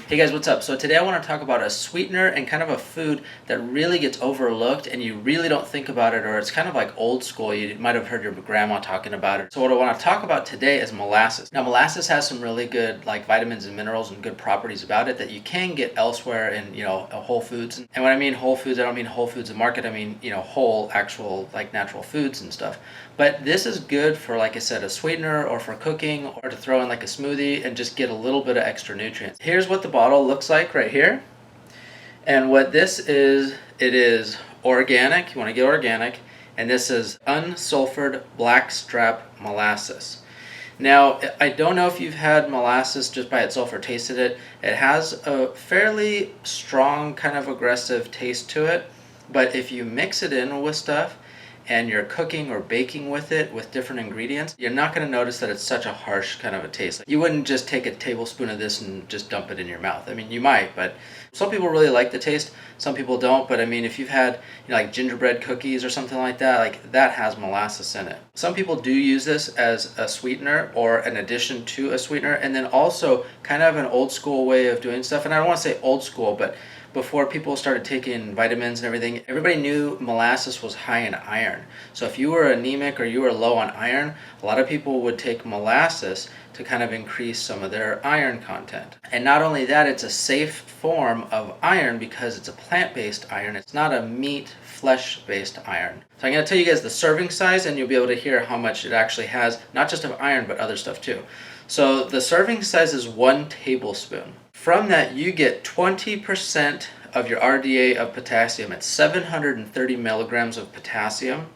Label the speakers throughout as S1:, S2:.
S1: Hey guys, what's up? So today I want to talk about a sweetener and kind of a food that really gets overlooked and you really don't think about it, or it's kind of like old school. You might have heard your grandma talking about it. So what I want to talk about today is molasses. Now molasses has some really good like vitamins and minerals and good properties about it that you can get elsewhere in, Whole Foods. And when I mean Whole Foods, I don't mean Whole Foods the market. I mean, whole actual like natural foods and stuff. But this is good for, like I said, a sweetener or for cooking or to throw in like a smoothie and just get a little bit of extra nutrients. Here's what the bottle looks like right here. And what this is, it is organic. You want to get organic. And this is unsulfured blackstrap molasses. Now, I don't know if you've had molasses just by itself or tasted it. It has a fairly strong, kind of aggressive taste to it. But if you mix it in with stuff, and you're cooking or baking with it with different ingredients, you're not going to notice that it's such a harsh kind of a taste. You wouldn't just take a tablespoon of this and just dump it in your mouth. I mean, you might, but some people really like the taste, some people don't. But I mean, if you've had like gingerbread cookies or something like that has molasses in it. Some people do use this as a sweetener or an addition to a sweetener, and then also kind of an old school way of doing stuff. And I don't want to say old school, but before people started taking vitamins and everything, everybody knew molasses was high in iron. So if you were anemic or you were low on iron, a lot of people would take molasses to kind of increase some of their iron content. And not only that, it's a safe form of iron because it's a plant-based iron. It's not a meat, flesh-based iron. So I'm going to tell you guys the serving size, and you'll be able to hear how much it actually has, not just of iron, but other stuff too. So the serving size is 1 tablespoon. From that, you get 20% of your RDA of potassium. It's 730 milligrams of potassium,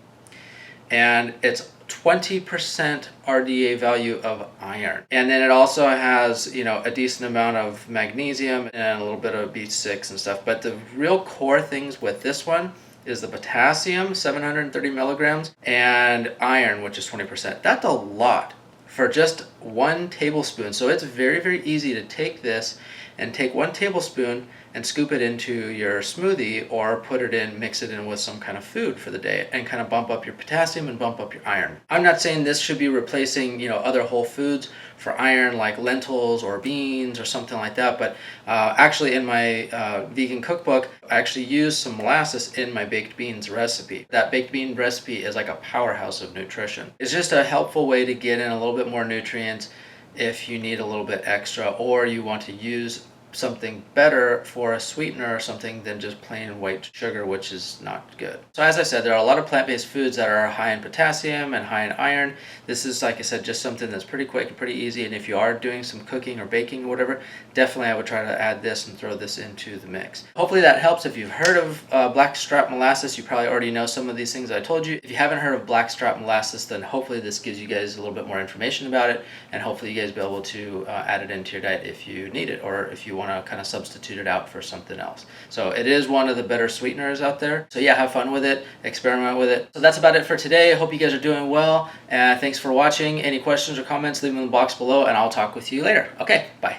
S1: and it's 20% RDA value of iron. And then it also has, a decent amount of magnesium and a little bit of B6 and stuff. But the real core things with this one is the potassium, 730 milligrams, and iron, which is 20%. That's a lot for just 1 tablespoon. So it's very, very easy to take this and take 1 tablespoon and scoop it into your smoothie or mix it in with some kind of food for the day and kind of bump up your potassium and bump up your iron. I'm not saying this should be replacing, other whole foods for iron like lentils or beans or something like that, but actually in my vegan cookbook, I actually use some molasses in my baked beans recipe. That baked bean recipe is like a powerhouse of nutrition. It's just a helpful way to get in a little bit more nutrients if you need a little bit extra or you want to use something better for a sweetener or something than just plain white sugar, which is not good. So as I said, there are a lot of plant-based foods that are high in potassium and high in iron. This is, like I said, just something that's pretty quick and pretty easy, and if you are doing some cooking or baking or whatever, definitely I would try to add this and throw this into the mix. Hopefully that helps. If you've heard of blackstrap molasses, you probably already know some of these things I told you. If you haven't heard of blackstrap molasses, then hopefully this gives you guys a little bit more information about it, and hopefully you guys will be able to add it into your diet if you need it, or if you want to kind of substitute it out for something else. So it is one of the better sweeteners out there. So yeah, have fun with it, experiment with it. So that's about it for today. I hope you guys are doing well, and thanks for watching. Any questions or comments, leave them in the box below, and I'll talk with you later. Okay, bye.